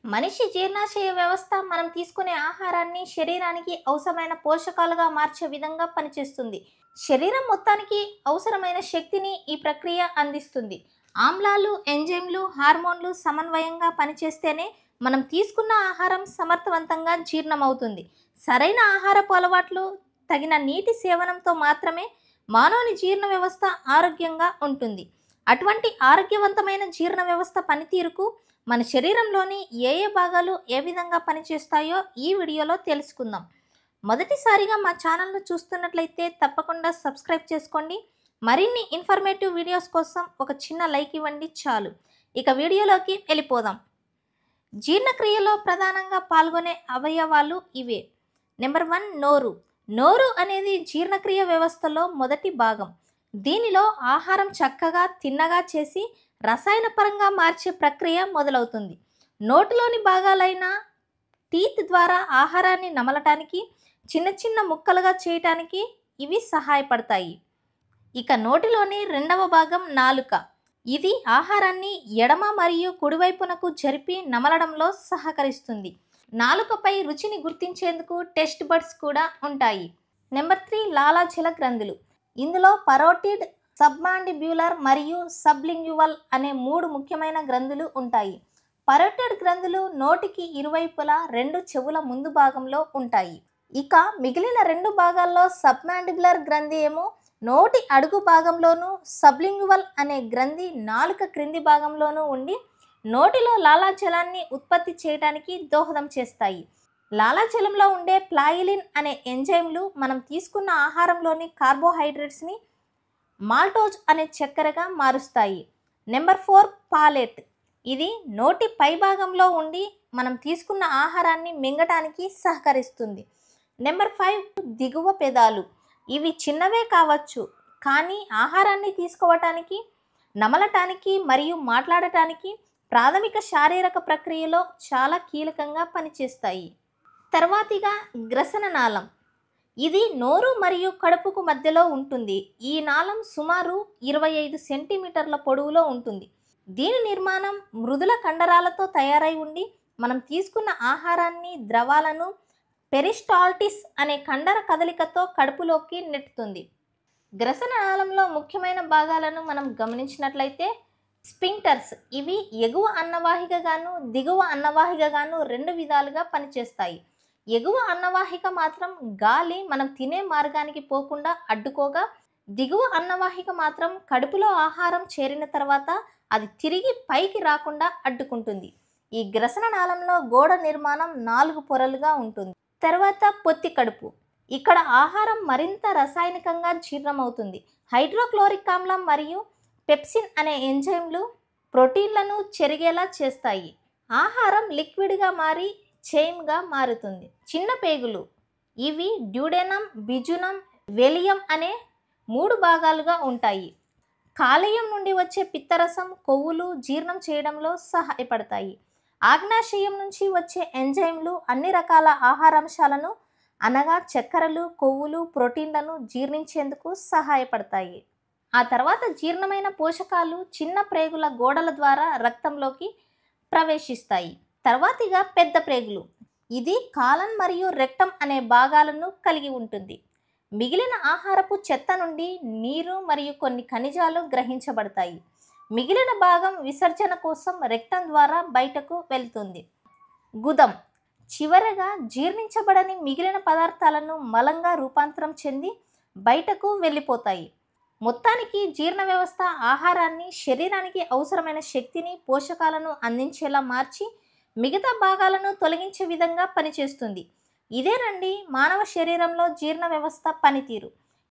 మనిషి జీర్ణాశయ వ్యవస్థ మనం తీసుకునే ఆహారాన్ని శరీరానికి అవసరమైన పోషకాలుగా మార్చే విధంగా పనిచేస్తుంది. శరీరం మొత్తానికి అవసరమైన శక్తిని ఈ ప్రక్రియ అందిస్తుంది. ఆమ్లాలు, ఎంజైమ్లు, హార్మోన్లు సమన్వయంగా పనిచేస్తేనే మనం తీసుకున్న ఆహారం సమర్థవంతంగా జీర్ణమవుతుంది. సరైన ఆహారపు అలవాట్లు, తగిన నీటి సేవనంతో మాత్రమే మానవుని జీర్ణ వ్యవస్థ ఆరోగ్యంగా ఉంటుంది. అటువంటి ఆరోగ్యవంతమైన జీర్ణ వ్యవస్థ పనితీరుకు మన శరీరంలోని ఏ ఏ భాగాలు ఏ విధంగా పనిచేస్తాయో ఈ వీడియోలో తెలుసుకుందాం. మొదటిసారిగా మా ఛానల్ను చూస్తున్నట్లయితే తప్పకుండా సబ్స్క్రైబ్ చేసుకోండి. మరిన్ని ఇన్ఫర్మేటివ్ వీడియోస్ కోసం ఒక చిన్న లైక్ ఇవ్వండి చాలు. ఇక వీడియోలోకి వెళ్ళిపోదాం. జీర్ణక్రియలో ప్రధానంగా పాల్గొనే అవయవాలు ఇవే. నెంబర్ 1, నోరు. నోరు అనేది జీర్ణక్రియ వ్యవస్థలో మొదటి భాగం. దీనిలో ఆహారం చక్కగా తిన్నగా చేసి రసాయన పరంగా మార్చే ప్రక్రియ మొదలవుతుంది. నోటిలోని భాగాలైన టీత్ ద్వారా ఆహారాన్ని నమలటానికి, చిన్న చిన్న ముక్కలుగా చేయటానికి ఇవి సహాయపడతాయి. ఇక నోటిలోని రెండవ భాగం నాలుక. ఇది ఆహారాన్ని ఎడమ మరియు కుడివైపునకు జరిపి నమలడంలో సహకరిస్తుంది. నాలుకపై రుచిని గుర్తించేందుకు టెస్ట్ బడ్స్ కూడా ఉంటాయి. నెంబర్ 3, లాలాజల గ్రంథులు. ఇందులో పరోటిడ్, సబ్మాండిబ్యులర్ మరియు సబ్లింగ్యువల్ అనే 3 ముఖ్యమైన గ్రంథులు ఉంటాయి. పరోటిడ్ గ్రంథులు నోటికి ఇరువైపులా 2 చెవుల ముందు భాగంలో ఉంటాయి. ఇక మిగిలిన 2 భాగాల్లో సబ్మాండిబులర్ గ్రంథి ఏమో నోటి అడుగు భాగంలోనూ, సబ్లింగ్యువల్ అనే గ్రంథి నాలుక క్రింది భాగంలోనూ ఉండి నోటిలో లాలాజలాన్ని ఉత్పత్తి చేయడానికి దోహదం చేస్తాయి. లాలాజలంలో ఉండే ప్లాయిలిన్ అనే ఎంజైమ్లు మనం తీసుకున్న ఆహారంలోని కార్బోహైడ్రేట్స్ని మాల్టోజ్ అనే చక్కెరగా మారుస్తాయి. Number 4, pallet. ఇది నోటి పై భాగంలో ఉండి మనం తీసుకున్న ఆహారాన్ని మింగటానికి సహకరిస్తుంది. నెంబర్ 5, దిగువ పెదాలు. ఇవి చిన్నవే కావచ్చు, కానీ ఆహారాన్ని తీసుకోవటానికి, నమలటానికి మరియు మాట్లాడటానికి ప్రాథమిక శారీరక ప్రక్రియలో చాలా కీలకంగా పనిచేస్తాయి. తర్వాతిగా గ్రసన నాళం. ఇది నోరు మరియు కడుపుకు మధ్యలో ఉంటుంది. ఈ నాళం సుమారు 25 సెంటీమీటర్ల పొడవులో ఉంటుంది. దీని నిర్మాణం మృదుల కండరాలతో తయారై ఉండి మనం తీసుకున్న ఆహారాన్ని, ద్రవాలను పెరిస్టాల్టిస్ అనే కండర కదలికతో కడుపులోకి నెట్టుతుంది. గ్రసన నాళంలో ముఖ్యమైన భాగాలను మనం గమనించినట్లయితే స్పింక్టర్స్. ఇవి ఎగువ అన్నవాహికగాను, దిగువ అన్నవాహికగాను 2 విధాలుగా పనిచేస్తాయి. ఎగువ అన్నవాహిక మాత్రం గాలి మనం తినే మార్గానికి పోకుండా అడ్డుకోగా, దిగువ అన్నవాహిక మాత్రం కడుపులో ఆహారం చేరిన తర్వాత అది తిరిగి పైకి రాకుండా అడ్డుకుంటుంది. ఈ గ్రసన నాళంలో గోడ నిర్మాణం 4 పొరలుగా ఉంటుంది. తర్వాత పొత్తి కడుపు. ఇక్కడ ఆహారం మరింత రసాయనికంగా జీర్ణమవుతుంది. హైడ్రోక్లోరిక్ ఆమ్లం మరియు పెప్సిన్ అనే ఎంజైమ్లు ప్రోటీన్లను చెరిగేలా చేస్తాయి. ఆహారం లిక్విడ్గా మారి చైమ్గా మారుతుంది. చిన్న పేగులు. ఇవి డ్యూడెనం, బిజునం, వెలియం అనే 3 భాగాలుగా ఉంటాయి. కాలేయం నుండి వచ్చే పిత్తరసం, కొవ్వులు జీర్ణం చేయడంలో సహాయపడతాయి. ఆగ్నాశయం నుంచి వచ్చే ఎంజైమ్లు అన్ని రకాల ఆహారాంశాలను అనగా చక్కెరలు, కొవ్వులు, ప్రోటీన్లను జీర్ణించేందుకు సహాయపడతాయి. ఆ తర్వాత జీర్ణమైన పోషకాలు చిన్న ప్రేగుల గోడల ద్వారా రక్తంలోకి ప్రవేశిస్తాయి. తర్వాతిగా పెద్ద ప్రేగులు. ఇది కాలన్ మరియు రెక్టం అనే భాగాలను కలిగి ఉంటుంది. మిగిలిన ఆహారపు చెత్త నుండి నీరు మరియు కొన్ని ఖనిజాలు గ్రహించబడతాయి. మిగిలిన భాగం విసర్జన కోసం రెక్టం ద్వారా బయటకు వెళ్తుంది. గుదం. చివరగా జీర్ణించబడని మిగిలిన పదార్థాలను మలంగా రూపాంతరం చెంది బయటకు వెళ్ళిపోతాయి. మొత్తానికి జీర్ణ వ్యవస్థ ఆహారాన్ని, శరీరానికి అవసరమైన శక్తిని, పోషకాలను అందించేలా మార్చి మిగతా భాగాలను తొలగించే విధంగా పనిచేస్తుంది. ఇదేనండి మానవ శరీరంలో జీర్ణ వ్యవస్థ పనితీరు.